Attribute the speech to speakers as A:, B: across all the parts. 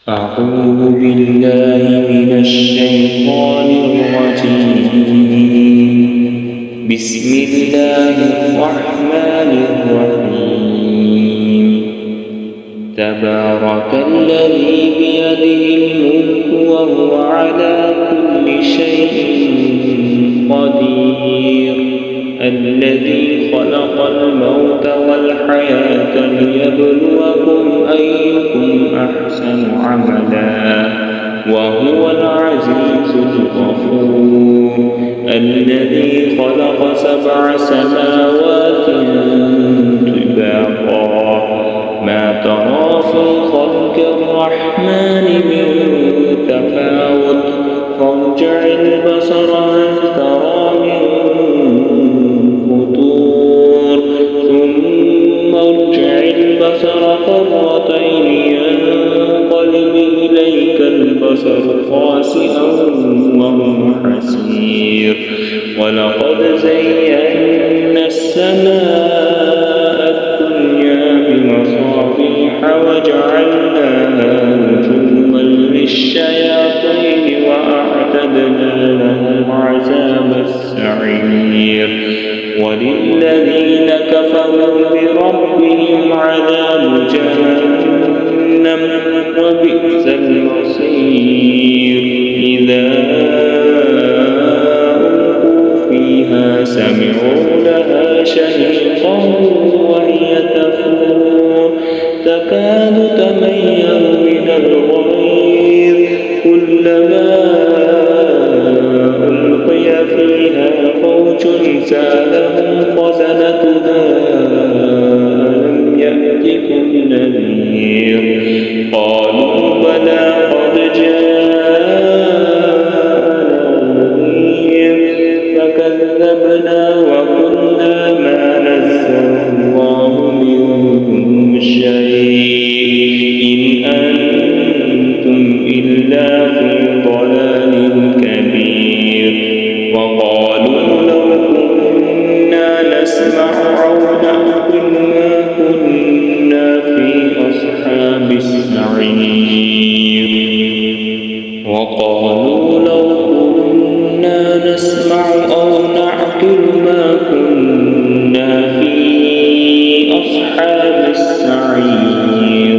A: أعوذ بالله من الشيطان الرجيم. بسم الله الرحمن الرحيم. تبارك الذي بيده الملك وهو على كل شيء قدير. الذي خلق الموت والحياة ليبلوكم أيكم أحسن عملا وهو العزيز الغفور. الذي خلق 7 سماوات طباقا ما ترى في خلق الرحمن من تفاوت فارجع البصر هل ترى من فطور ثم ارجع البصر كرتين ينقلب إليك البصر خاسئا وهو حسير. ولقد زينا السماء الدنيا بمصابيح وجعلناها رجوما للشياطين وأعتدنا لهم عذاب السعير. وللذين كفروا بربهم عذاب جهنم وبئس المصير. إذا ألقوا فيها سمعوا لها شهيقا وهي تفور تكاد تميز من الغيظ كلما ألقي فيها فوج سألهم خزنتها ألم يأتكم نذير قالوا بلى قد جاءنا نذير فكذبنا وقلنا ما نزل الله من شيء إن أنتم إلا في ضلال كبير. وقالوا لو كنا نسمع أو نعقل ما كنا في أصحاب السعير. وقالوا لو كنا نسمع أو نعقل ما كنا في أصحاب السعير.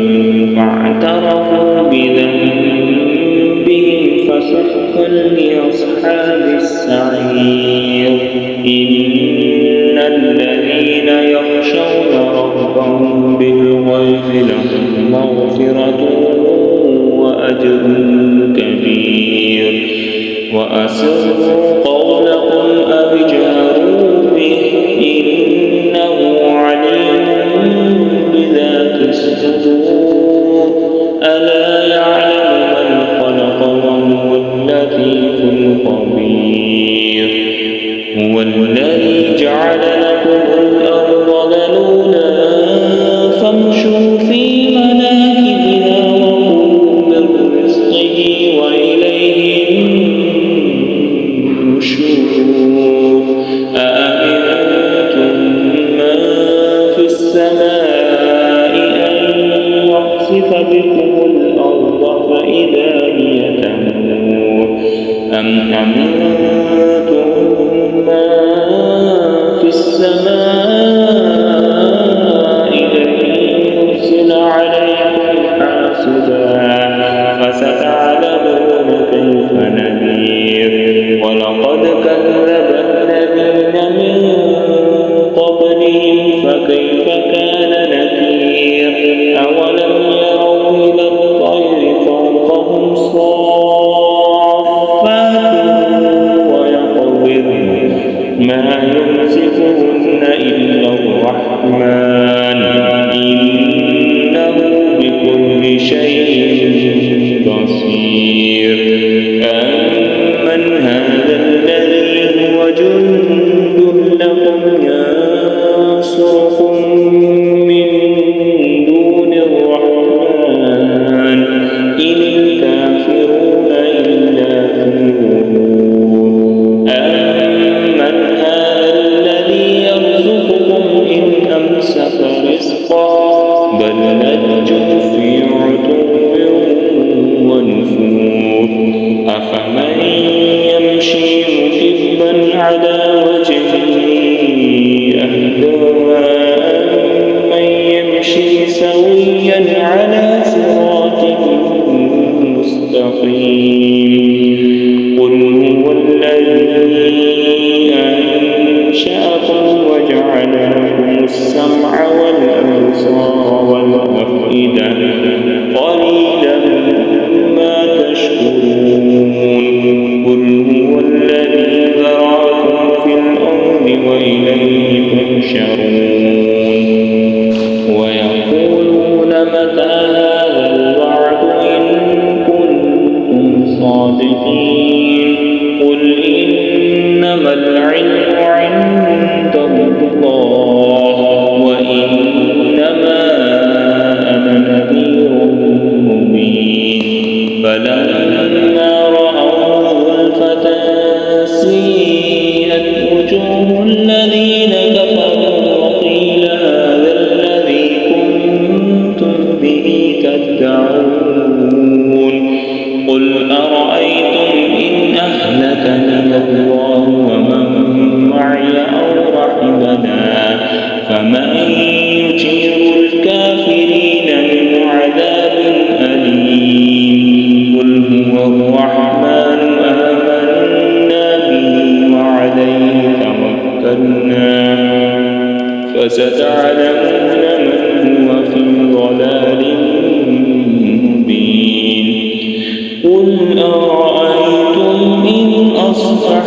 A: فاعترفوا بذنبهم فسحقا لأصحاب السعير. إن الذين يخشون ربهم بالغيب لهم مغفرة وأجر كبير. وأسروا قولكم أو اجهروا به إنه عليم بذات الصدور. ألا يعلم من خلق وهو اللطيف الخبير. هو الذي جعل لكم الأرض ذلولا فامشوا في مناكبها وكلوا من رزقه وإليه النشور. أأمنتم من في السماء أن يخسف بكم الأرض فإذا هي تمور أم أمنتم من في السماء أن يرسل عليكم حاسبا فستعلمون كيف نذير. ولقد كذب الذين من قبلهم فكيف كان نكير. أولم يروا إلى الطير فوقهم صافات ويقبضن ما يمسكهن إلا الرحمن إنه بكل شيء بصير. أمن هذا الذي هو جند لكم ينصركم من دون الرحمن إن الكافرون إلا في غرور. أمن هذا الذي يرزقكم إن أمسك رزقه بل لجوا في عتو النفور أفمن يمشي مكبا على وجهه أهدى أمن يمشي سويا على صراط مستقيم قل هو الذي أنشأكم وجعل لكم السمع والأبصار والأفئدة قليلا ما تشكرون قل هو الذي ذرأكم في الأرض وإليه تحشرون ويقولون متى هذا الوعد إن كنتم صادقين قل إنما العلم عند الله وإنما أنا نذير مبين فلما رأوه زلفة سيئت وجوه الذين كفروا وقيل هذا الذي كنتم به تدعون قل أرأيتم إن أهلكني الله ومن معي أو رحمنا فمن يجير الكافرين من عذاب أليم قل هو الرحمن آمنا به وعليه توكلنا فستعلمون من هو في ضلال مبين قل أرأيتم إن أصبح